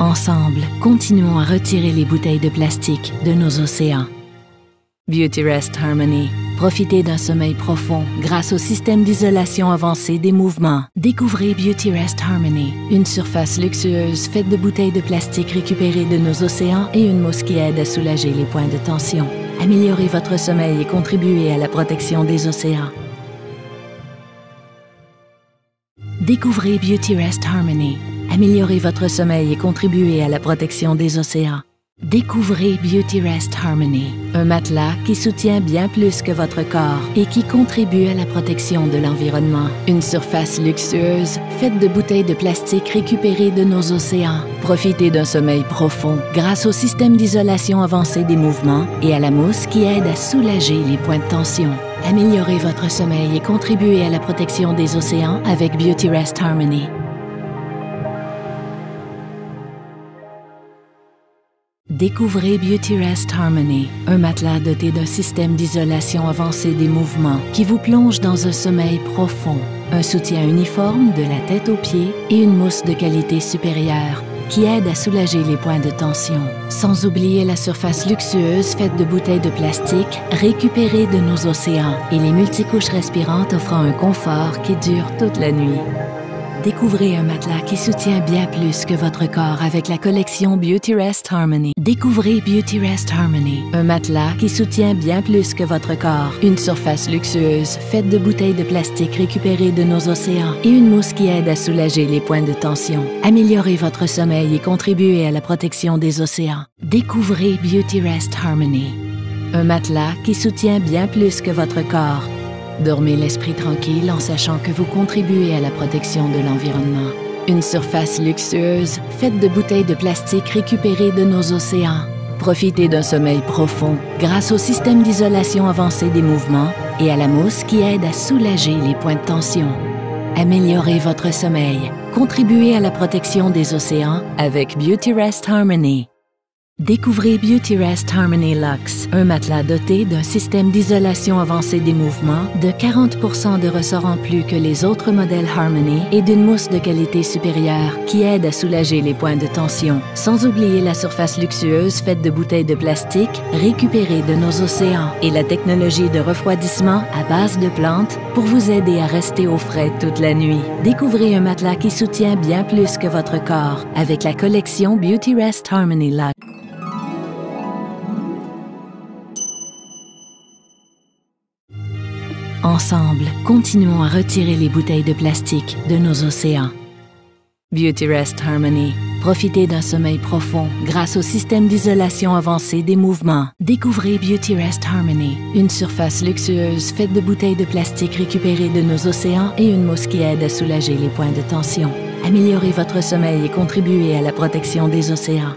Ensemble, continuons à retirer les bouteilles de plastique de nos océans. Beautyrest Harmony. Profitez d'un sommeil profond grâce au système d'isolation avancé des mouvements. Découvrez Beautyrest Harmony, une surface luxueuse faite de bouteilles de plastique récupérées de nos océans et une mousse qui aide à soulager les points de tension. Améliorez votre sommeil et contribuez à la protection des océans. Découvrez Beautyrest Harmony. Améliorez votre sommeil et contribuez à la protection des océans. Découvrez Beautyrest Harmony, un matelas qui soutient bien plus que votre corps et qui contribue à la protection de l'environnement. Une surface luxueuse faite de bouteilles de plastique récupérées de nos océans. Profitez d'un sommeil profond grâce au système d'isolation avancé des mouvements et à la mousse qui aide à soulager les points de tension. Améliorez votre sommeil et contribuez à la protection des océans avec Beautyrest Harmony. Découvrez Beautyrest Harmony, un matelas doté d'un système d'isolation avancé des mouvements qui vous plonge dans un sommeil profond, un soutien uniforme de la tête aux pieds et une mousse de qualité supérieure qui aide à soulager les points de tension. Sans oublier la surface luxueuse faite de bouteilles de plastique récupérées de nos océans et les multicouches respirantes offrant un confort qui dure toute la nuit. Découvrez un matelas qui soutient bien plus que votre corps avec la collection Beautyrest Harmony. Découvrez Beautyrest Harmony, un matelas qui soutient bien plus que votre corps. Une surface luxueuse faite de bouteilles de plastique récupérées de nos océans et une mousse qui aide à soulager les points de tension. Améliorez votre sommeil et contribuez à la protection des océans. Découvrez Beautyrest Harmony, un matelas qui soutient bien plus que votre corps. Dormez l'esprit tranquille en sachant que vous contribuez à la protection de l'environnement. Une surface luxueuse faite de bouteilles de plastique récupérées de nos océans. Profitez d'un sommeil profond grâce au système d'isolation avancé des mouvements et à la mousse qui aide à soulager les points de tension. Améliorez votre sommeil. Contribuez à la protection des océans avec Beautyrest Harmony. Découvrez Beautyrest Harmony Luxe, un matelas doté d'un système d'isolation avancé des mouvements, de 40% de ressort en plus que les autres modèles Harmony et d'une mousse de qualité supérieure qui aide à soulager les points de tension. Sans oublier la surface luxueuse faite de bouteilles de plastique récupérées de nos océans et la technologie de refroidissement à base de plantes pour vous aider à rester au frais toute la nuit. Découvrez un matelas qui soutient bien plus que votre corps avec la collection Beautyrest Harmony Luxe. Ensemble, continuons à retirer les bouteilles de plastique de nos océans. Beautyrest Harmony. Profitez d'un sommeil profond grâce au système d'isolation avancé des mouvements. Découvrez Beautyrest Harmony, une surface luxueuse faite de bouteilles de plastique récupérées de nos océans et une mousse qui aide à soulager les points de tension. Améliorez votre sommeil et contribuez à la protection des océans.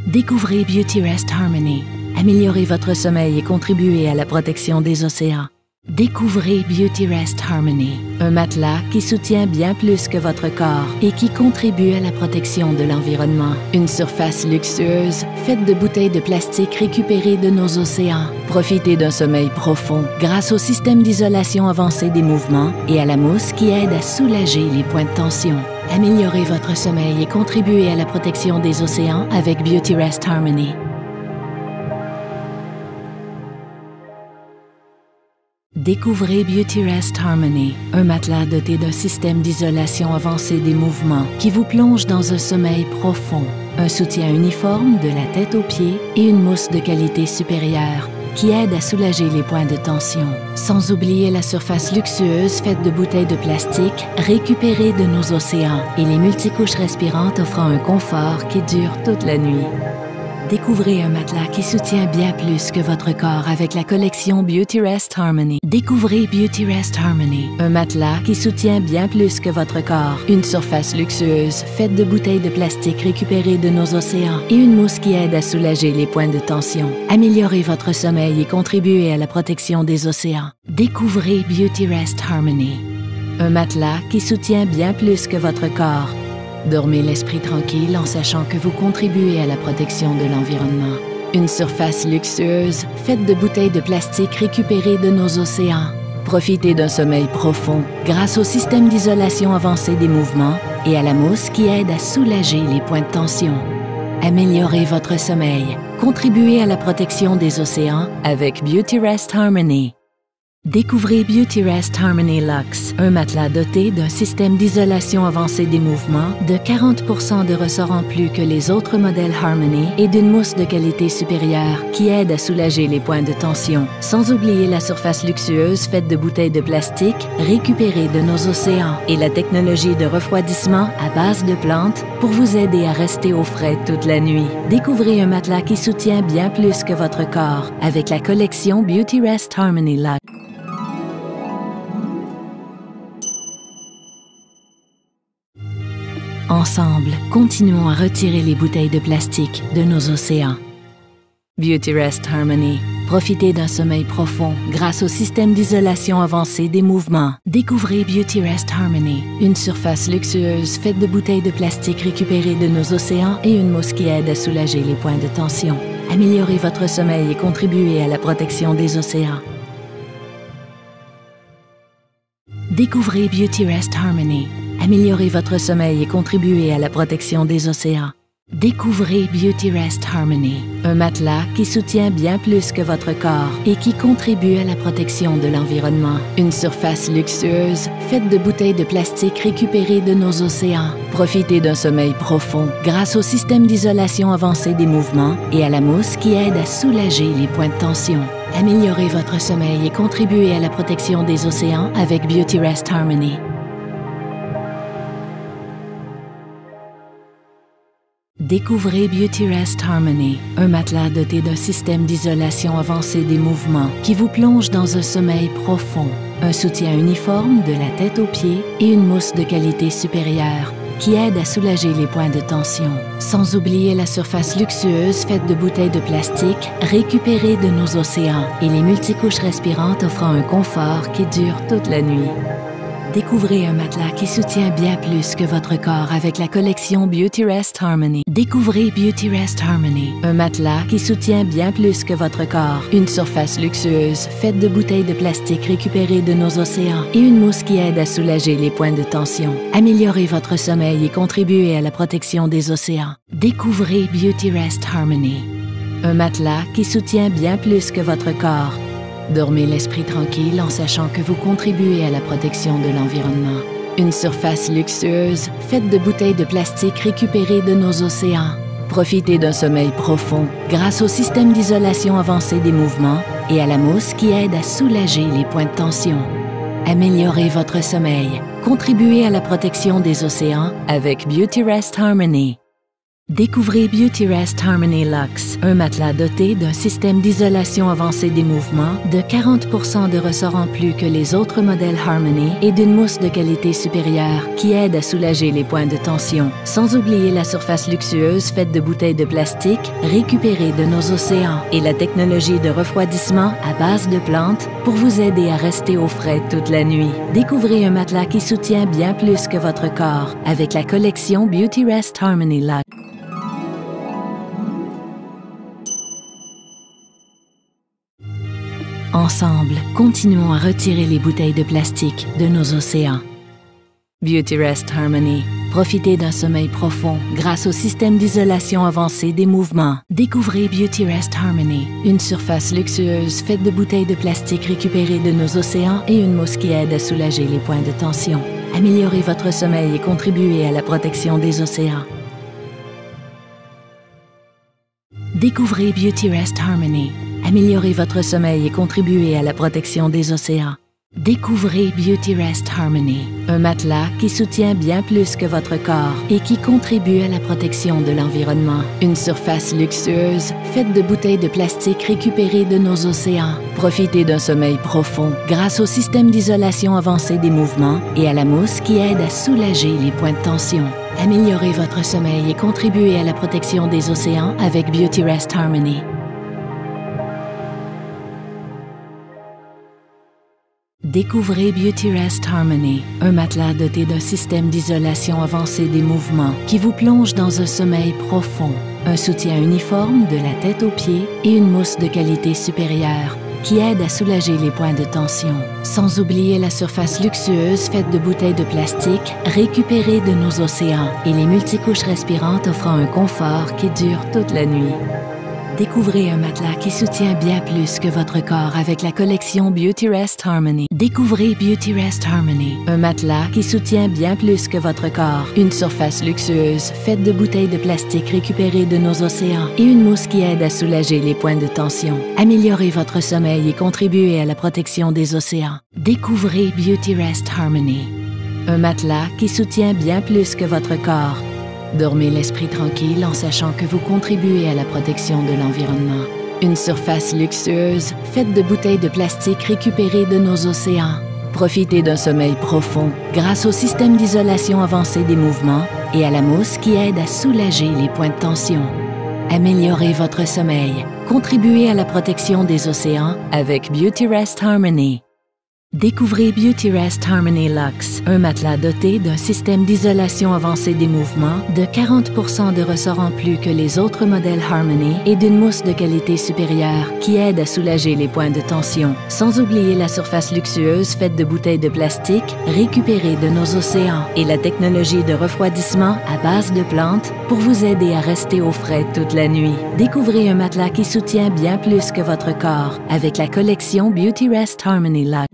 Découvrez Beautyrest Harmony. Améliorez votre sommeil et contribuez à la protection des océans. Découvrez Beautyrest Harmony, un matelas qui soutient bien plus que votre corps et qui contribue à la protection de l'environnement. Une surface luxueuse faite de bouteilles de plastique récupérées de nos océans. Profitez d'un sommeil profond grâce au système d'isolation avancé des mouvements et à la mousse qui aide à soulager les points de tension. Améliorez votre sommeil et contribuez à la protection des océans avec Beautyrest Harmony. Découvrez Beautyrest Harmony, un matelas doté d'un système d'isolation avancé des mouvements qui vous plonge dans un sommeil profond, un soutien uniforme de la tête aux pieds et une mousse de qualité supérieure qui aide à soulager les points de tension. Sans oublier la surface luxueuse faite de bouteilles de plastique récupérées de nos océans et les multicouches respirantes offrant un confort qui dure toute la nuit. Découvrez un matelas qui soutient bien plus que votre corps avec la collection Beautyrest Harmony. Découvrez Beautyrest Harmony, un matelas qui soutient bien plus que votre corps. Une surface luxueuse faite de bouteilles de plastique récupérées de nos océans et une mousse qui aide à soulager les points de tension. Améliorez votre sommeil et contribuez à la protection des océans. Découvrez Beautyrest Harmony, un matelas qui soutient bien plus que votre corps. Dormez l'esprit tranquille en sachant que vous contribuez à la protection de l'environnement. Une surface luxueuse faite de bouteilles de plastique récupérées de nos océans. Profitez d'un sommeil profond grâce au système d'isolation avancé des mouvements et à la mousse qui aide à soulager les points de tension. Améliorez votre sommeil. Contribuez à la protection des océans avec Beautyrest Harmony. Découvrez Beautyrest Harmony Luxe, un matelas doté d'un système d'isolation avancé des mouvements, de 40% de ressort en plus que les autres modèles Harmony et d'une mousse de qualité supérieure qui aide à soulager les points de tension. Sans oublier la surface luxueuse faite de bouteilles de plastique récupérées de nos océans et la technologie de refroidissement à base de plantes pour vous aider à rester au frais toute la nuit. Découvrez un matelas qui soutient bien plus que votre corps avec la collection Beautyrest Harmony Luxe. Ensemble, continuons à retirer les bouteilles de plastique de nos océans. Beautyrest Harmony. Profitez d'un sommeil profond grâce au système d'isolation avancé des mouvements. Découvrez Beautyrest Harmony, une surface luxueuse faite de bouteilles de plastique récupérées de nos océans et une mousse qui aide à soulager les points de tension. Améliorez votre sommeil et contribuez à la protection des océans. Découvrez Beautyrest Harmony. Améliorez votre sommeil et contribuez à la protection des océans. Découvrez Beautyrest Harmony, un matelas qui soutient bien plus que votre corps et qui contribue à la protection de l'environnement. Une surface luxueuse faite de bouteilles de plastique récupérées de nos océans. Profitez d'un sommeil profond grâce au système d'isolation avancé des mouvements et à la mousse qui aide à soulager les points de tension. Améliorez votre sommeil et contribuez à la protection des océans avec Beautyrest Harmony. Découvrez Beautyrest Harmony, un matelas doté d'un système d'isolation avancé des mouvements qui vous plonge dans un sommeil profond, un soutien uniforme de la tête aux pieds et une mousse de qualité supérieure qui aide à soulager les points de tension. Sans oublier la surface luxueuse faite de bouteilles de plastique récupérées de nos océans et les multicouches respirantes offrant un confort qui dure toute la nuit. Découvrez un matelas qui soutient bien plus que votre corps avec la collection Beautyrest Harmony. Découvrez Beautyrest Harmony, un matelas qui soutient bien plus que votre corps. Une surface luxueuse faite de bouteilles de plastique récupérées de nos océans et une mousse qui aide à soulager les points de tension. Améliorez votre sommeil et contribuez à la protection des océans. Découvrez Beautyrest Harmony, un matelas qui soutient bien plus que votre corps. Dormez l'esprit tranquille en sachant que vous contribuez à la protection de l'environnement. Une surface luxueuse faite de bouteilles de plastique récupérées de nos océans. Profitez d'un sommeil profond grâce au système d'isolation avancé des mouvements et à la mousse qui aide à soulager les points de tension. Améliorez votre sommeil. Contribuez à la protection des océans avec Beautyrest Harmony. Découvrez Beautyrest Harmony Luxe, un matelas doté d'un système d'isolation avancé des mouvements, de 40% de ressort en plus que les autres modèles Harmony et d'une mousse de qualité supérieure qui aide à soulager les points de tension. Sans oublier la surface luxueuse faite de bouteilles de plastique récupérées de nos océans et la technologie de refroidissement à base de plantes pour vous aider à rester au frais toute la nuit. Découvrez un matelas qui soutient bien plus que votre corps avec la collection Beautyrest Harmony Luxe. Ensemble, continuons à retirer les bouteilles de plastique de nos océans. Beautyrest Harmony. Profitez d'un sommeil profond grâce au système d'isolation avancé des mouvements. Découvrez Beautyrest Harmony, une surface luxueuse faite de bouteilles de plastique récupérées de nos océans et une mousse qui aide à soulager les points de tension. Améliorez votre sommeil et contribuez à la protection des océans. Découvrez Beautyrest Harmony. Améliorez votre sommeil et contribuez à la protection des océans. Découvrez Beautyrest Harmony, un matelas qui soutient bien plus que votre corps et qui contribue à la protection de l'environnement. Une surface luxueuse faite de bouteilles de plastique récupérées de nos océans. Profitez d'un sommeil profond grâce au système d'isolation avancé des mouvements et à la mousse qui aide à soulager les points de tension. Améliorez votre sommeil et contribuez à la protection des océans avec Beautyrest Harmony. Découvrez Beautyrest Harmony, un matelas doté d'un système d'isolation avancé des mouvements qui vous plonge dans un sommeil profond, un soutien uniforme de la tête aux pieds et une mousse de qualité supérieure qui aide à soulager les points de tension. Sans oublier la surface luxueuse faite de bouteilles de plastique récupérées de nos océans et les multicouches respirantes offrant un confort qui dure toute la nuit. Découvrez un matelas qui soutient bien plus que votre corps avec la collection Beautyrest Harmony. Découvrez Beautyrest Harmony, un matelas qui soutient bien plus que votre corps. Une surface luxueuse faite de bouteilles de plastique récupérées de nos océans et une mousse qui aide à soulager les points de tension. Améliorez votre sommeil et contribuez à la protection des océans. Découvrez Beautyrest Harmony, un matelas qui soutient bien plus que votre corps. Dormez l'esprit tranquille en sachant que vous contribuez à la protection de l'environnement. Une surface luxueuse faite de bouteilles de plastique récupérées de nos océans. Profitez d'un sommeil profond grâce au système d'isolation avancé des mouvements et à la mousse qui aide à soulager les points de tension. Améliorez votre sommeil. Contribuez à la protection des océans avec Beautyrest Harmony. Découvrez Beautyrest Harmony Luxe, un matelas doté d'un système d'isolation avancé des mouvements, de 40% de ressort en plus que les autres modèles Harmony et d'une mousse de qualité supérieure qui aide à soulager les points de tension. Sans oublier la surface luxueuse faite de bouteilles de plastique récupérées de nos océans et la technologie de refroidissement à base de plantes pour vous aider à rester au frais toute la nuit. Découvrez un matelas qui soutient bien plus que votre corps avec la collection Beautyrest Harmony Luxe.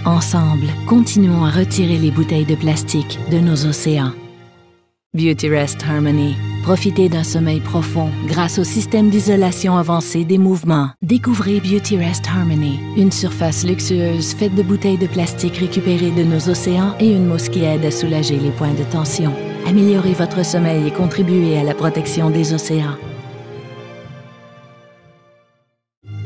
Ensemble, continuons à retirer les bouteilles de plastique de nos océans. Beautyrest Harmony. Profitez d'un sommeil profond grâce au système d'isolation avancé des mouvements. Découvrez Beautyrest Harmony, une surface luxueuse faite de bouteilles de plastique récupérées de nos océans et une mousse qui aide à soulager les points de tension. Améliorez votre sommeil et contribuez à la protection des océans.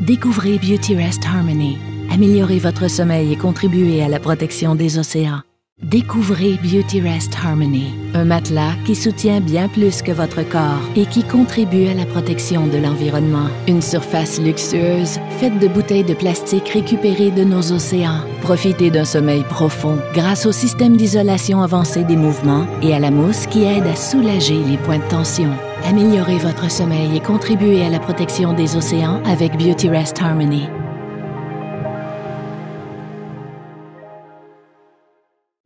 Découvrez Beautyrest Harmony. Améliorez votre sommeil et contribuez à la protection des océans. Découvrez Beautyrest Harmony, un matelas qui soutient bien plus que votre corps et qui contribue à la protection de l'environnement. Une surface luxueuse faite de bouteilles de plastique récupérées de nos océans. Profitez d'un sommeil profond grâce au système d'isolation avancé des mouvements et à la mousse qui aide à soulager les points de tension. Améliorez votre sommeil et contribuez à la protection des océans avec Beautyrest Harmony.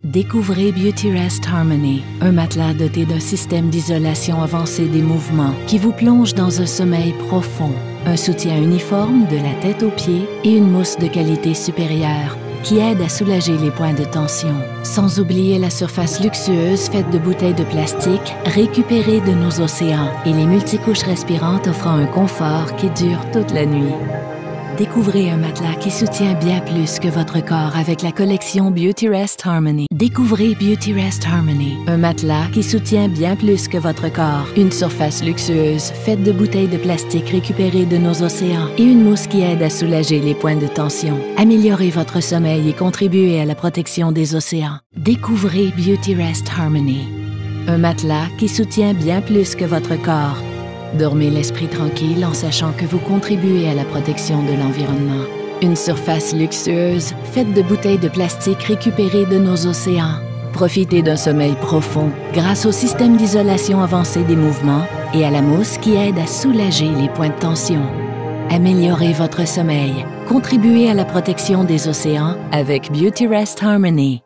Découvrez Beautyrest Harmony, un matelas doté d'un système d'isolation avancé des mouvements qui vous plonge dans un sommeil profond, un soutien uniforme de la tête aux pieds et une mousse de qualité supérieure qui aide à soulager les points de tension. Sans oublier la surface luxueuse faite de bouteilles de plastique récupérées de nos océans et les multicouches respirantes offrant un confort qui dure toute la nuit. Découvrez un matelas qui soutient bien plus que votre corps avec la collection Beautyrest Harmony. Découvrez Beautyrest Harmony, un matelas qui soutient bien plus que votre corps. Une surface luxueuse faite de bouteilles de plastique récupérées de nos océans et une mousse qui aide à soulager les points de tension. Améliorez votre sommeil et contribuez à la protection des océans. Découvrez Beautyrest Harmony, un matelas qui soutient bien plus que votre corps. Dormez l'esprit tranquille en sachant que vous contribuez à la protection de l'environnement. Une surface luxueuse faite de bouteilles de plastique récupérées de nos océans. Profitez d'un sommeil profond grâce au système d'isolation avancé des mouvements et à la mousse qui aide à soulager les points de tension. Améliorez votre sommeil. Contribuez à la protection des océans avec Beautyrest Harmony.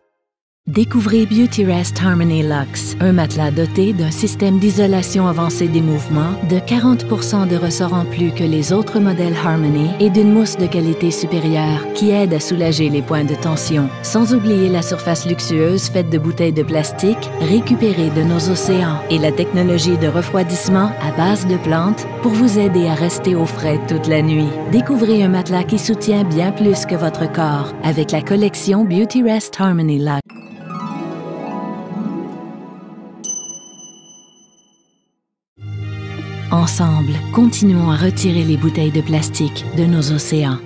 Découvrez Beautyrest Harmony Luxe, un matelas doté d'un système d'isolation avancé des mouvements, de 40% de ressort en plus que les autres modèles Harmony et d'une mousse de qualité supérieure qui aide à soulager les points de tension. Sans oublier la surface luxueuse faite de bouteilles de plastique récupérées de nos océans et la technologie de refroidissement à base de plantes pour vous aider à rester au frais toute la nuit. Découvrez un matelas qui soutient bien plus que votre corps avec la collection Beautyrest Harmony Luxe. Ensemble, continuons à retirer les bouteilles de plastique de nos océans.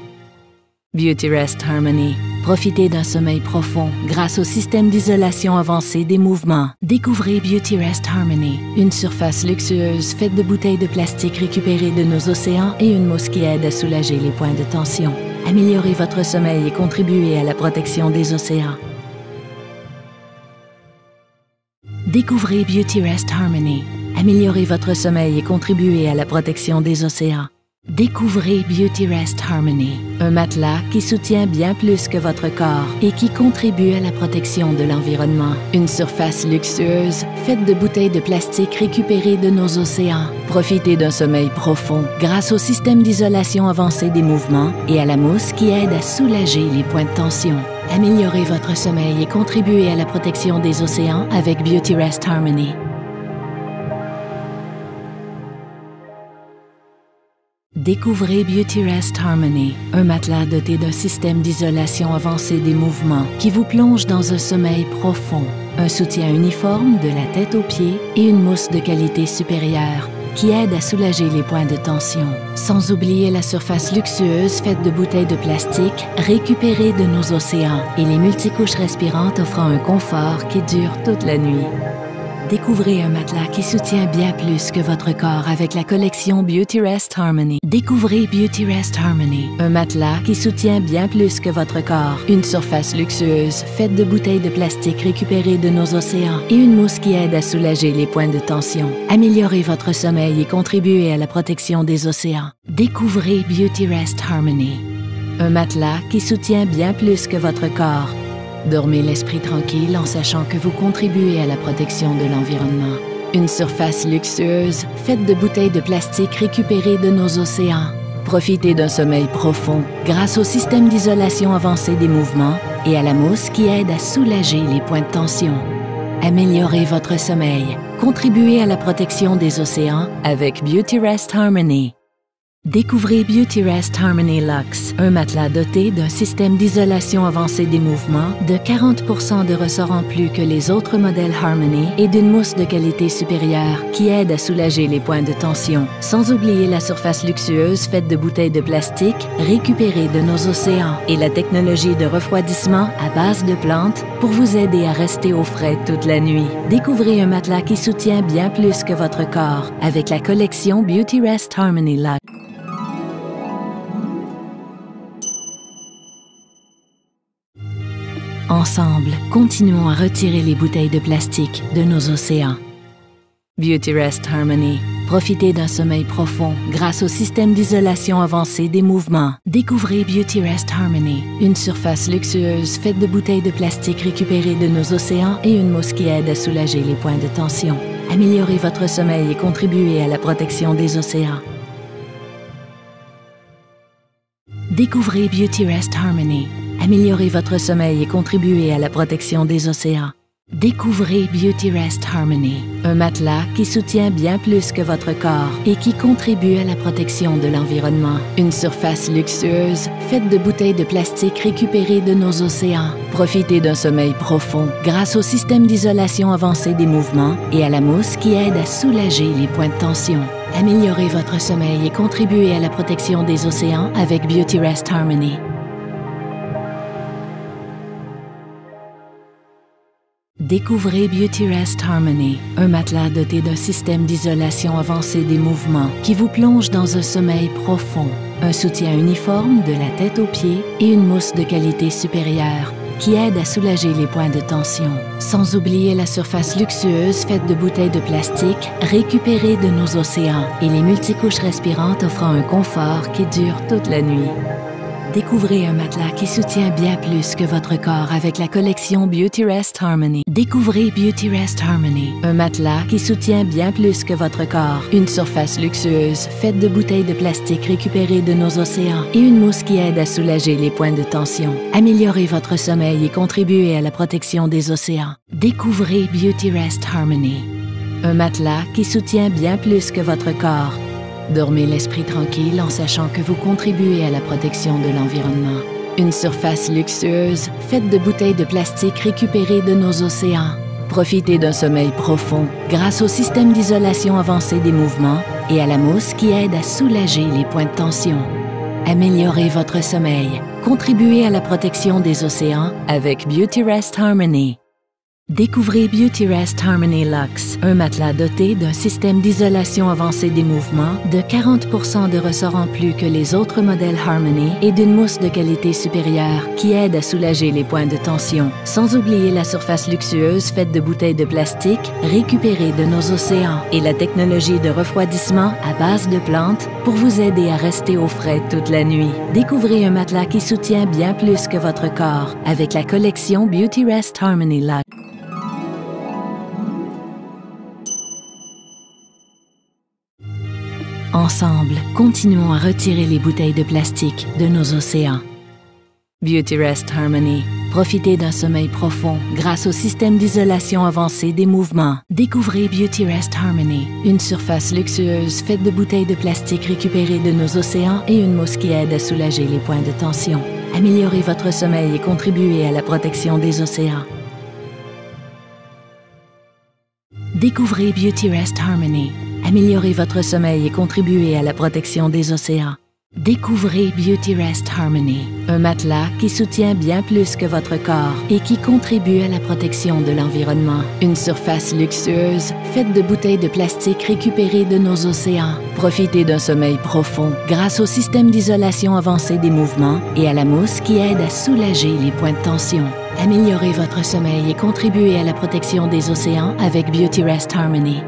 Beautyrest Harmony. Profitez d'un sommeil profond grâce au système d'isolation avancé des mouvements. Découvrez Beautyrest Harmony, une surface luxueuse faite de bouteilles de plastique récupérées de nos océans et une mousse qui aide à soulager les points de tension. Améliorez votre sommeil et contribuez à la protection des océans. Découvrez Beautyrest Harmony, Améliorez votre sommeil et contribuez à la protection des océans. Découvrez Beauty Rest Harmony, un matelas qui soutient bien plus que votre corps et qui contribue à la protection de l'environnement. Une surface luxueuse faite de bouteilles de plastique récupérées de nos océans. Profitez d'un sommeil profond grâce au système d'isolation avancé des mouvements et à la mousse qui aide à soulager les points de tension. Améliorez votre sommeil et contribuez à la protection des océans avec Beauty Rest Harmony. Découvrez Beauty Rest Harmony, un matelas doté d'un système d'isolation avancé des mouvements qui vous plonge dans un sommeil profond, un soutien uniforme de la tête aux pieds et une mousse de qualité supérieure qui aide à soulager les points de tension. Sans oublier la surface luxueuse faite de bouteilles de plastique récupérées de nos océans et les multicouches respirantes offrant un confort qui dure toute la nuit. Découvrez un matelas qui soutient bien plus que votre corps avec la collection Beauty Rest Harmony. Découvrez Beauty Rest Harmony, un matelas qui soutient bien plus que votre corps. Une surface luxueuse faite de bouteilles de plastique récupérées de nos océans et une mousse qui aide à soulager les points de tension. Améliorez votre sommeil et contribuez à la protection des océans. Découvrez Beauty Rest Harmony, un matelas qui soutient bien plus que votre corps. Dormez l'esprit tranquille en sachant que vous contribuez à la protection de l'environnement. Une surface luxueuse faite de bouteilles de plastique récupérées de nos océans. Profitez d'un sommeil profond grâce au système d'isolation avancé des mouvements et à la mousse qui aide à soulager les points de tension. Améliorez votre sommeil. Contribuez à la protection des océans avec Beauty Rest Harmony. Découvrez Beauty Rest Harmony Luxe, un matelas doté d'un système d'isolation avancé des mouvements, de 40% de ressort en plus que les autres modèles Harmony et d'une mousse de qualité supérieure qui aide à soulager les points de tension. Sans oublier la surface luxueuse faite de bouteilles de plastique récupérées de nos océans et la technologie de refroidissement à base de plantes pour vous aider à rester au frais toute la nuit. Découvrez un matelas qui soutient bien plus que votre corps avec la collection Beauty Rest Harmony Luxe. Ensemble, continuons à retirer les bouteilles de plastique de nos océans. Beauty Rest Harmony. Profitez d'un sommeil profond grâce au système d'isolation avancé des mouvements. Découvrez Beauty Rest Harmony, une surface luxueuse faite de bouteilles de plastique récupérées de nos océans et une mousse qui aide à soulager les points de tension. Améliorez votre sommeil et contribuez à la protection des océans. Découvrez Beauty Rest Harmony. Améliorez votre sommeil et contribuez à la protection des océans. Découvrez Beauty Rest Harmony, un matelas qui soutient bien plus que votre corps et qui contribue à la protection de l'environnement. Une surface luxueuse faite de bouteilles de plastique récupérées de nos océans. Profitez d'un sommeil profond grâce au système d'isolation avancé des mouvements et à la mousse qui aide à soulager les points de tension. Améliorez votre sommeil et contribuez à la protection des océans avec Beauty Rest Harmony. Découvrez Beauty Rest Harmony, un matelas doté d'un système d'isolation avancé des mouvements qui vous plonge dans un sommeil profond, un soutien uniforme de la tête aux pieds et une mousse de qualité supérieure qui aide à soulager les points de tension. Sans oublier la surface luxueuse faite de bouteilles de plastique récupérées de nos océans et les multicouches respirantes offrant un confort qui dure toute la nuit. Découvrez un matelas qui soutient bien plus que votre corps avec la collection Beauty Rest Harmony. Découvrez Beauty Rest Harmony, un matelas qui soutient bien plus que votre corps. Une surface luxueuse faite de bouteilles de plastique récupérées de nos océans et une mousse qui aide à soulager les points de tension. Améliorez votre sommeil et contribuez à la protection des océans. Découvrez Beauty Rest Harmony, un matelas qui soutient bien plus que votre corps. Dormez l'esprit tranquille en sachant que vous contribuez à la protection de l'environnement. Une surface luxueuse faite de bouteilles de plastique récupérées de nos océans. Profitez d'un sommeil profond grâce au système d'isolation avancé des mouvements et à la mousse qui aide à soulager les points de tension. Améliorez votre sommeil. Contribuez à la protection des océans avec Beauty Rest Harmony. Découvrez Beautyrest Harmony Luxe, un matelas doté d'un système d'isolation avancé des mouvements, de 40% de ressort en plus que les autres modèles Harmony et d'une mousse de qualité supérieure qui aide à soulager les points de tension. Sans oublier la surface luxueuse faite de bouteilles de plastique récupérées de nos océans et la technologie de refroidissement à base de plantes pour vous aider à rester au frais toute la nuit. Découvrez un matelas qui soutient bien plus que votre corps avec la collection Beautyrest Harmony Luxe. Ensemble, continuons à retirer les bouteilles de plastique de nos océans. Beautyrest Harmony. Profitez d'un sommeil profond grâce au système d'isolation avancé des mouvements. Découvrez Beautyrest Harmony, une surface luxueuse faite de bouteilles de plastique récupérées de nos océans et une mousse qui aide à soulager les points de tension. Améliorez votre sommeil et contribuez à la protection des océans. Découvrez Beautyrest Harmony. Améliorez votre sommeil et contribuez à la protection des océans. Découvrez Beautyrest Harmony, un matelas qui soutient bien plus que votre corps et qui contribue à la protection de l'environnement. Une surface luxueuse faite de bouteilles de plastique récupérées de nos océans. Profitez d'un sommeil profond grâce au système d'isolation avancé des mouvements et à la mousse qui aide à soulager les points de tension. Améliorez votre sommeil et contribuez à la protection des océans avec Beautyrest Harmony.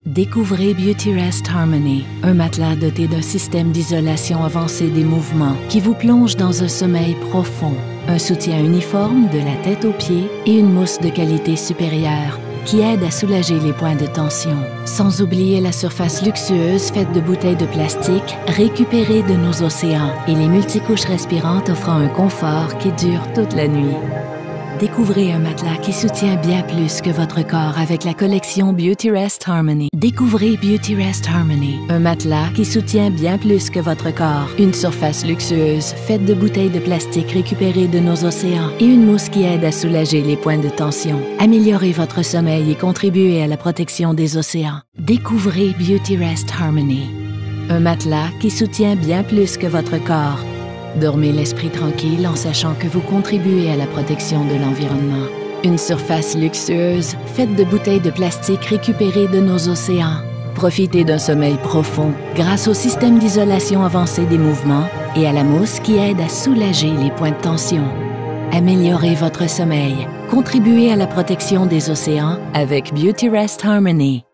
Découvrez Beautyrest Harmony, un matelas doté d'un système d'isolation avancé des mouvements qui vous plonge dans un sommeil profond, un soutien uniforme de la tête aux pieds et une mousse de qualité supérieure qui aide à soulager les points de tension. Sans oublier la surface luxueuse faite de bouteilles de plastique récupérées de nos océans et les multicouches respirantes offrant un confort qui dure toute la nuit. Découvrez un matelas qui soutient bien plus que votre corps avec la collection Beautyrest Harmony. Découvrez Beautyrest Harmony, un matelas qui soutient bien plus que votre corps. Une surface luxueuse faite de bouteilles de plastique récupérées de nos océans et une mousse qui aide à soulager les points de tension. Améliorez votre sommeil et contribuez à la protection des océans. Découvrez Beautyrest Harmony, un matelas qui soutient bien plus que votre corps. Dormez l'esprit tranquille en sachant que vous contribuez à la protection de l'environnement. Une surface luxueuse faite de bouteilles de plastique récupérées de nos océans. Profitez d'un sommeil profond grâce au système d'isolation avancé des mouvements et à la mousse qui aide à soulager les points de tension. Améliorez votre sommeil. Contribuez à la protection des océans avec Beautyrest Harmony.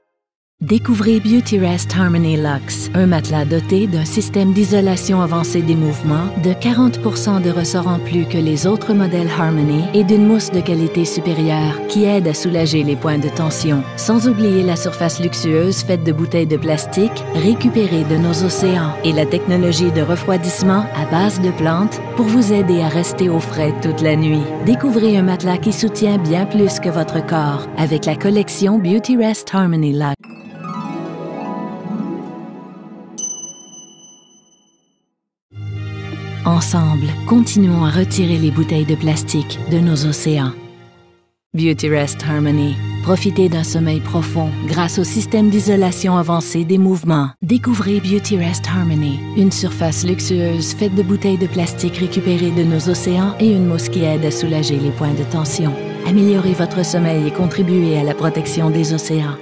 Découvrez Beautyrest Harmony Luxe, un matelas doté d'un système d'isolation avancé des mouvements, de 40% de ressort en plus que les autres modèles Harmony et d'une mousse de qualité supérieure qui aide à soulager les points de tension. Sans oublier la surface luxueuse faite de bouteilles de plastique récupérées de nos océans et la technologie de refroidissement à base de plantes pour vous aider à rester au frais toute la nuit. Découvrez un matelas qui soutient bien plus que votre corps avec la collection Beautyrest Harmony Luxe. Ensemble, continuons à retirer les bouteilles de plastique de nos océans. Beautyrest Harmony. Profitez d'un sommeil profond grâce au système d'isolation avancé des mouvements. Découvrez Beautyrest Harmony, une surface luxueuse faite de bouteilles de plastique récupérées de nos océans et une mousse qui aide à soulager les points de tension. Améliorez votre sommeil et contribuez à la protection des océans.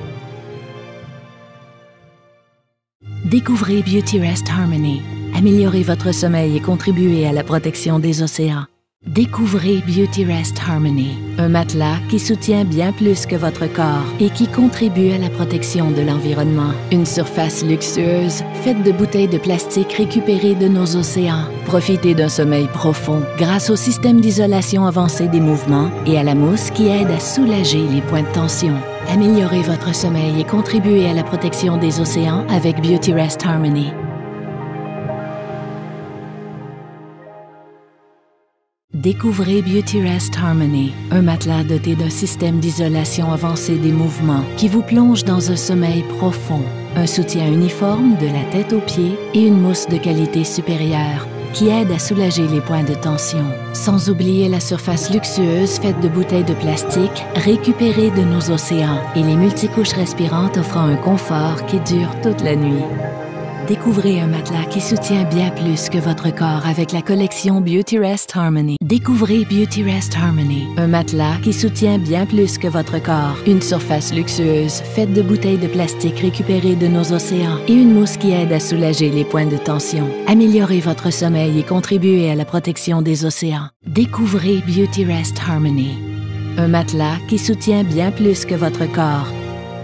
Découvrez Beautyrest Harmony. Améliorez votre sommeil et contribuez à la protection des océans. Découvrez Beautyrest Harmony, un matelas qui soutient bien plus que votre corps et qui contribue à la protection de l'environnement. Une surface luxueuse faite de bouteilles de plastique récupérées de nos océans. Profitez d'un sommeil profond grâce au système d'isolation avancé des mouvements et à la mousse qui aide à soulager les points de tension. Améliorez votre sommeil et contribuez à la protection des océans avec Beautyrest Harmony. Découvrez Beautyrest Harmony, un matelas doté d'un système d'isolation avancé des mouvements qui vous plonge dans un sommeil profond, un soutien uniforme de la tête aux pieds et une mousse de qualité supérieure qui aide à soulager les points de tension. Sans oublier la surface luxueuse faite de bouteilles de plastique récupérées de nos océans et les multicouches respirantes offrant un confort qui dure toute la nuit. Découvrez un matelas qui soutient bien plus que votre corps avec la collection Beautyrest Harmony. Découvrez Beautyrest Harmony, un matelas qui soutient bien plus que votre corps. Une surface luxueuse faite de bouteilles de plastique récupérées de nos océans et une mousse qui aide à soulager les points de tension. Améliorez votre sommeil et contribuez à la protection des océans. Découvrez Beautyrest Harmony, un matelas qui soutient bien plus que votre corps.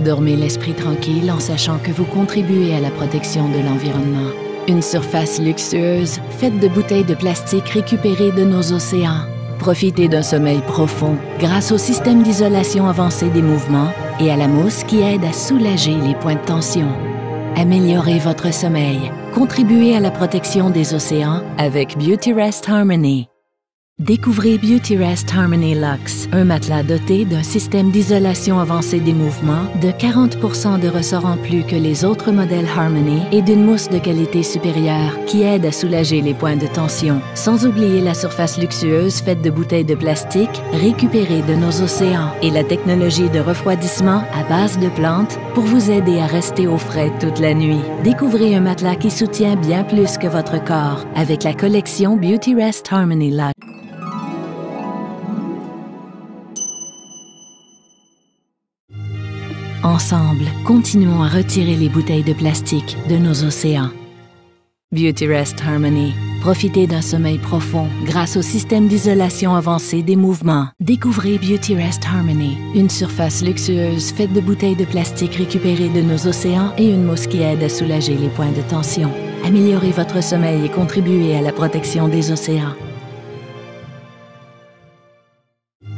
Dormez l'esprit tranquille en sachant que vous contribuez à la protection de l'environnement. Une surface luxueuse faite de bouteilles de plastique récupérées de nos océans. Profitez d'un sommeil profond grâce au système d'isolation avancé des mouvements et à la mousse qui aide à soulager les points de tension. Améliorez votre sommeil. Contribuez à la protection des océans avec Beautyrest Harmony. Découvrez Beautyrest Harmony Luxe, un matelas doté d'un système d'isolation avancé des mouvements, de 40% de ressort en plus que les autres modèles Harmony et d'une mousse de qualité supérieure qui aide à soulager les points de tension. Sans oublier la surface luxueuse faite de bouteilles de plastique récupérées de nos océans et la technologie de refroidissement à base de plantes pour vous aider à rester au frais toute la nuit. Découvrez un matelas qui soutient bien plus que votre corps avec la collection Beautyrest Harmony Luxe. Ensemble, continuons à retirer les bouteilles de plastique de nos océans. Beautyrest Harmony. Profitez d'un sommeil profond grâce au système d'isolation avancé des mouvements. Découvrez Beautyrest Harmony, une surface luxueuse faite de bouteilles de plastique récupérées de nos océans et une mousse qui aide à soulager les points de tension. Améliorez votre sommeil et contribuez à la protection des océans.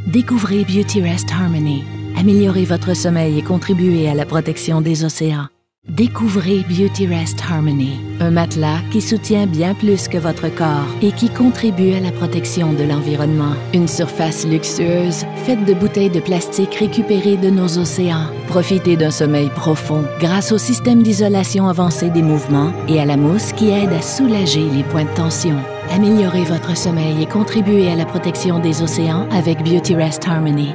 Découvrez Beautyrest Harmony. Améliorez votre sommeil et contribuez à la protection des océans. Découvrez Beautyrest Harmony, un matelas qui soutient bien plus que votre corps et qui contribue à la protection de l'environnement. Une surface luxueuse faite de bouteilles de plastique récupérées de nos océans. Profitez d'un sommeil profond grâce au système d'isolation avancé des mouvements et à la mousse qui aide à soulager les points de tension. Améliorez votre sommeil et contribuez à la protection des océans avec Beautyrest Harmony.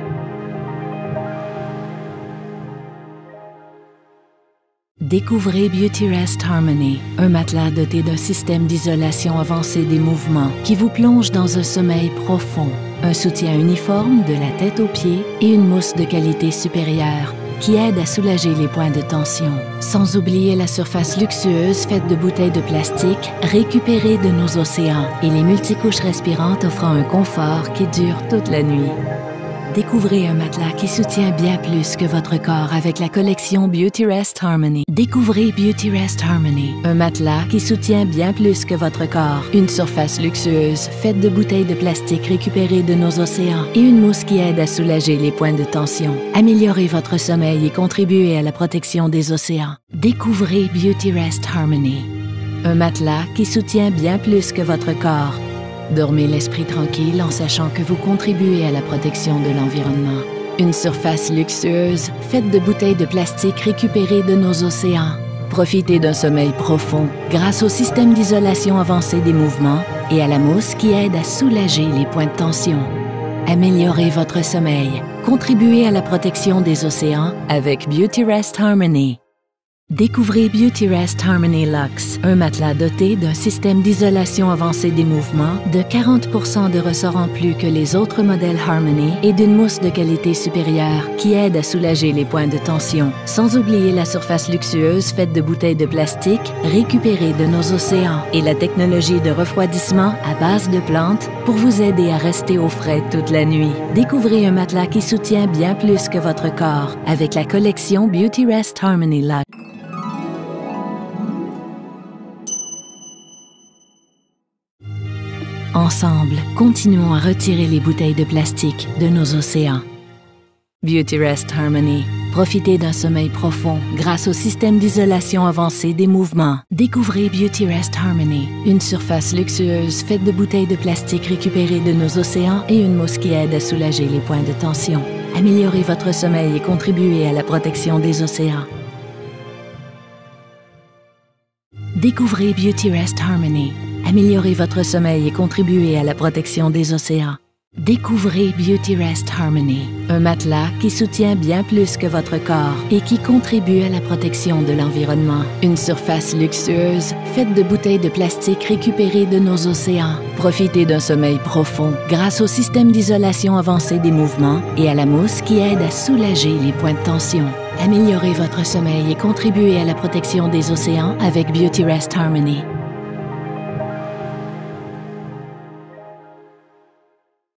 Découvrez Beautyrest Harmony, un matelas doté d'un système d'isolation avancé des mouvements qui vous plonge dans un sommeil profond, un soutien uniforme de la tête aux pieds et une mousse de qualité supérieure qui aide à soulager les points de tension. Sans oublier la surface luxueuse faite de bouteilles de plastique récupérées de nos océans et les multicouches respirantes offrant un confort qui dure toute la nuit. Découvrez un matelas qui soutient bien plus que votre corps avec la collection Beautyrest Harmony. Découvrez Beautyrest Harmony, un matelas qui soutient bien plus que votre corps. Une surface luxueuse faite de bouteilles de plastique récupérées de nos océans et une mousse qui aide à soulager les points de tension. Améliorez votre sommeil et contribuez à la protection des océans. Découvrez Beautyrest Harmony, un matelas qui soutient bien plus que votre corps. Dormez l'esprit tranquille en sachant que vous contribuez à la protection de l'environnement. Une surface luxueuse faite de bouteilles de plastique récupérées de nos océans. Profitez d'un sommeil profond grâce au système d'isolation avancé des mouvements et à la mousse qui aide à soulager les points de tension. Améliorez votre sommeil. Contribuez à la protection des océans avec Beautyrest Harmony. Découvrez Beautyrest Harmony Luxe, un matelas doté d'un système d'isolation avancé des mouvements, de 40% de ressort en plus que les autres modèles Harmony et d'une mousse de qualité supérieure qui aide à soulager les points de tension. Sans oublier la surface luxueuse faite de bouteilles de plastique récupérées de nos océans et la technologie de refroidissement à base de plantes pour vous aider à rester au frais toute la nuit. Découvrez un matelas qui soutient bien plus que votre corps avec la collection Beautyrest Harmony Luxe. Ensemble, continuons à retirer les bouteilles de plastique de nos océans. Beautyrest Harmony. Profitez d'un sommeil profond grâce au système d'isolation avancé des mouvements. Découvrez Beautyrest Harmony, une surface luxueuse faite de bouteilles de plastique récupérées de nos océans et une mousse qui aide à soulager les points de tension. Améliorez votre sommeil et contribuez à la protection des océans. Découvrez Beautyrest Harmony. Améliorez votre sommeil et contribuez à la protection des océans. Découvrez Beauty Rest Harmony, un matelas qui soutient bien plus que votre corps et qui contribue à la protection de l'environnement. Une surface luxueuse faite de bouteilles de plastique récupérées de nos océans. Profitez d'un sommeil profond grâce au système d'isolation avancé des mouvements et à la mousse qui aide à soulager les points de tension. Améliorez votre sommeil et contribuez à la protection des océans avec Beauty Rest Harmony.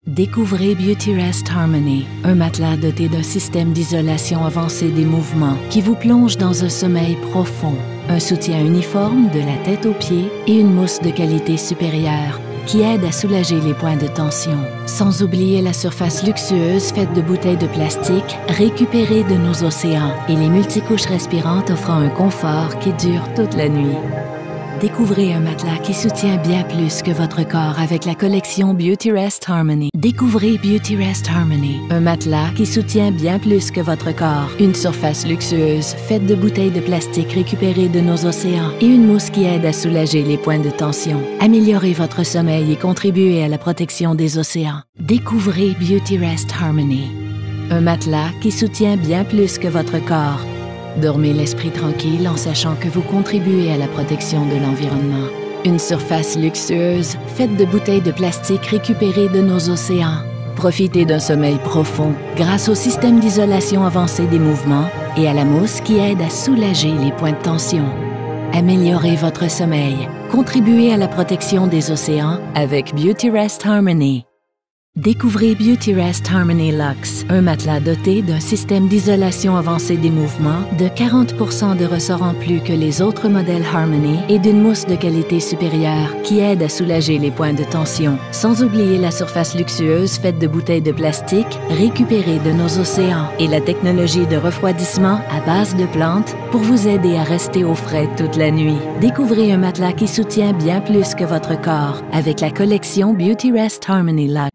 Découvrez Beauty Rest Harmony, un matelas doté d'un système d'isolation avancé des mouvements qui vous plonge dans un sommeil profond, un soutien uniforme de la tête aux pieds et une mousse de qualité supérieure qui aide à soulager les points de tension. Sans oublier la surface luxueuse faite de bouteilles de plastique récupérées de nos océans et les multicouches respirantes offrant un confort qui dure toute la nuit. Découvrez un matelas qui soutient bien plus que votre corps avec la collection Beauty Rest Harmony. Découvrez Beauty Rest Harmony, un matelas qui soutient bien plus que votre corps. Une surface luxueuse faite de bouteilles de plastique récupérées de nos océans et une mousse qui aide à soulager les points de tension. Améliorez votre sommeil et contribuez à la protection des océans. Découvrez Beauty Rest Harmony, un matelas qui soutient bien plus que votre corps. Dormez l'esprit tranquille en sachant que vous contribuez à la protection de l'environnement. Une surface luxueuse faite de bouteilles de plastique récupérées de nos océans. Profitez d'un sommeil profond grâce au système d'isolation avancé des mouvements et à la mousse qui aide à soulager les points de tension. Améliorez votre sommeil. Contribuez à la protection des océans avec Beauty Rest Harmony. Découvrez Beauty Rest Harmony Luxe, un matelas doté d'un système d'isolation avancé des mouvements, de 40% de ressort en plus que les autres modèles Harmony et d'une mousse de qualité supérieure qui aide à soulager les points de tension. Sans oublier la surface luxueuse faite de bouteilles de plastique récupérées de nos océans et la technologie de refroidissement à base de plantes pour vous aider à rester au frais toute la nuit. Découvrez un matelas qui soutient bien plus que votre corps avec la collection Beauty Rest Harmony Luxe.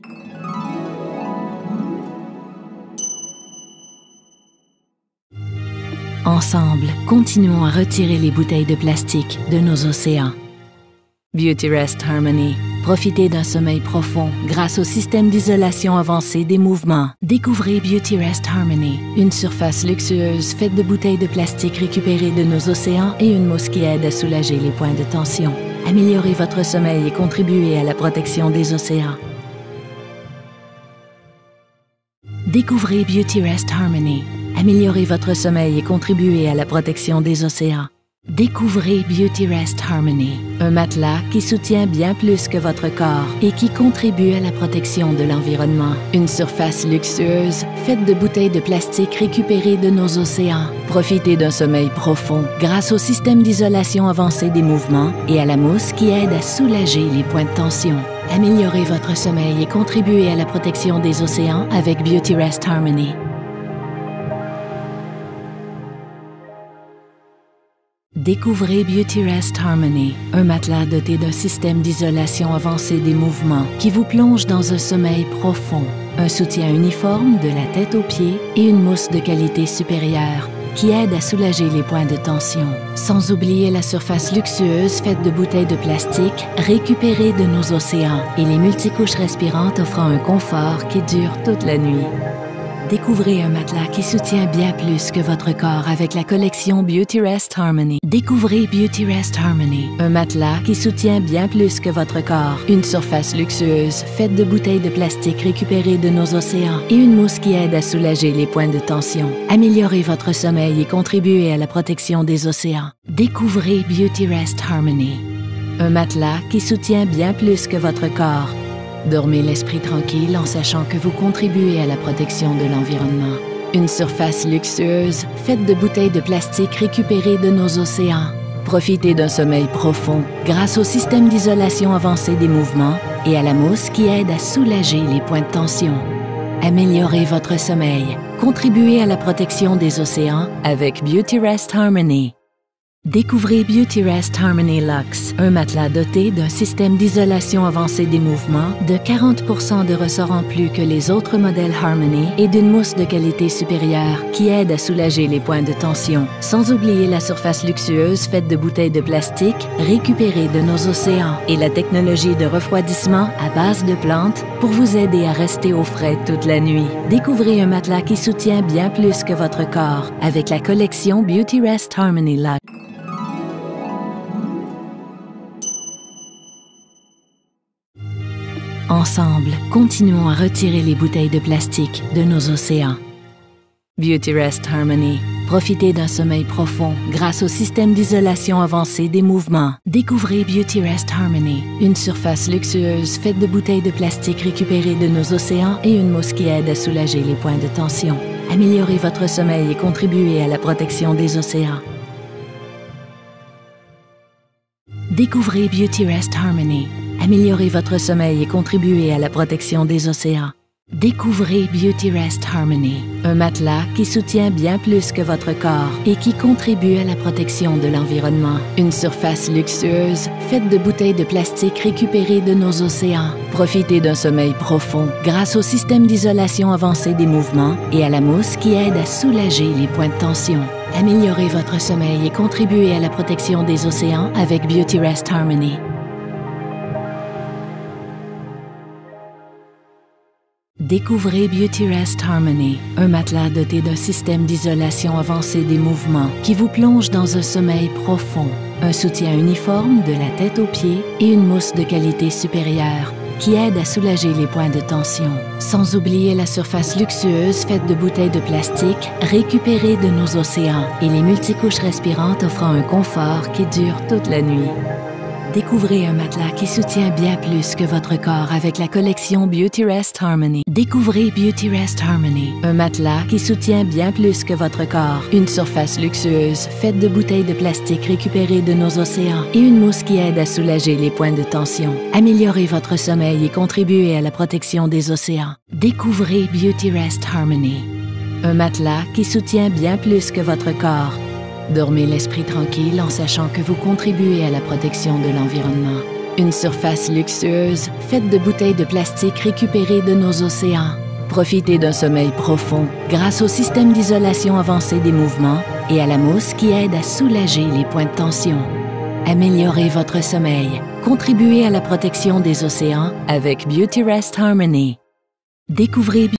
Ensemble, continuons à retirer les bouteilles de plastique de nos océans. Beauty Rest Harmony. Profitez d'un sommeil profond grâce au système d'isolation avancé des mouvements. Découvrez Beauty Rest Harmony, une surface luxueuse faite de bouteilles de plastique récupérées de nos océans et une mousse qui aide à soulager les points de tension. Améliorez votre sommeil et contribuez à la protection des océans. Découvrez Beauty Rest Harmony. Améliorez votre sommeil et contribuez à la protection des océans. Découvrez Beauty Rest Harmony, un matelas qui soutient bien plus que votre corps et qui contribue à la protection de l'environnement. Une surface luxueuse faite de bouteilles de plastique récupérées de nos océans. Profitez d'un sommeil profond grâce au système d'isolation avancé des mouvements et à la mousse qui aide à soulager les points de tension. Améliorez votre sommeil et contribuez à la protection des océans avec Beauty Rest Harmony. Découvrez Beauty Rest Harmony, un matelas doté d'un système d'isolation avancé des mouvements qui vous plonge dans un sommeil profond, un soutien uniforme de la tête aux pieds et une mousse de qualité supérieure qui aide à soulager les points de tension. Sans oublier la surface luxueuse faite de bouteilles de plastique récupérées de nos océans et les multicouches respirantes offrant un confort qui dure toute la nuit. Découvrez un matelas qui soutient bien plus que votre corps avec la collection Beauty Rest Harmony. Découvrez Beauty Rest Harmony, un matelas qui soutient bien plus que votre corps. Une surface luxueuse faite de bouteilles de plastique récupérées de nos océans et une mousse qui aide à soulager les points de tension. Améliorez votre sommeil et contribuez à la protection des océans. Découvrez Beauty Rest Harmony, un matelas qui soutient bien plus que votre corps. Dormez l'esprit tranquille en sachant que vous contribuez à la protection de l'environnement. Une surface luxueuse faite de bouteilles de plastique récupérées de nos océans. Profitez d'un sommeil profond grâce au système d'isolation avancé des mouvements et à la mousse qui aide à soulager les points de tension. Améliorez votre sommeil. Contribuez à la protection des océans avec Beauty Rest Harmony. Découvrez Beautyrest Harmony Luxe, un matelas doté d'un système d'isolation avancé des mouvements, de 40% de ressort en plus que les autres modèles Harmony et d'une mousse de qualité supérieure qui aide à soulager les points de tension. Sans oublier la surface luxueuse faite de bouteilles de plastique récupérées de nos océans et la technologie de refroidissement à base de plantes pour vous aider à rester au frais toute la nuit. Découvrez un matelas qui soutient bien plus que votre corps avec la collection Beautyrest Harmony Luxe. Ensemble, continuons à retirer les bouteilles de plastique de nos océans. Beautyrest Harmony. Profitez d'un sommeil profond grâce au système d'isolation avancé des mouvements. Découvrez Beautyrest Harmony, une surface luxueuse faite de bouteilles de plastique récupérées de nos océans et une mousse qui aide à soulager les points de tension. Améliorez votre sommeil et contribuez à la protection des océans. Découvrez Beautyrest Harmony. Améliorez votre sommeil et contribuez à la protection des océans. Découvrez Beautyrest Harmony, un matelas qui soutient bien plus que votre corps et qui contribue à la protection de l'environnement. Une surface luxueuse faite de bouteilles de plastique récupérées de nos océans. Profitez d'un sommeil profond grâce au système d'isolation avancé des mouvements et à la mousse qui aide à soulager les points de tension. Améliorez votre sommeil et contribuez à la protection des océans avec Beautyrest Harmony. Découvrez Beautyrest Harmony, un matelas doté d'un système d'isolation avancé des mouvements qui vous plonge dans un sommeil profond, un soutien uniforme de la tête aux pieds et une mousse de qualité supérieure qui aide à soulager les points de tension. Sans oublier la surface luxueuse faite de bouteilles de plastique récupérées de nos océans et les multicouches respirantes offrant un confort qui dure toute la nuit. Découvrez un matelas qui soutient bien plus que votre corps avec la collection Beautyrest Harmony. Découvrez Beautyrest Harmony, un matelas qui soutient bien plus que votre corps. Une surface luxueuse faite de bouteilles de plastique récupérées de nos océans et une mousse qui aide à soulager les points de tension. Améliorez votre sommeil et contribuez à la protection des océans. Découvrez Beautyrest Harmony, un matelas qui soutient bien plus que votre corps. Dormez l'esprit tranquille en sachant que vous contribuez à la protection de l'environnement. Une surface luxueuse faite de bouteilles de plastique récupérées de nos océans. Profitez d'un sommeil profond grâce au système d'isolation avancé des mouvements et à la mousse qui aide à soulager les points de tension. Améliorez votre sommeil. Contribuez à la protection des océans avec Beautyrest Harmony. Découvrez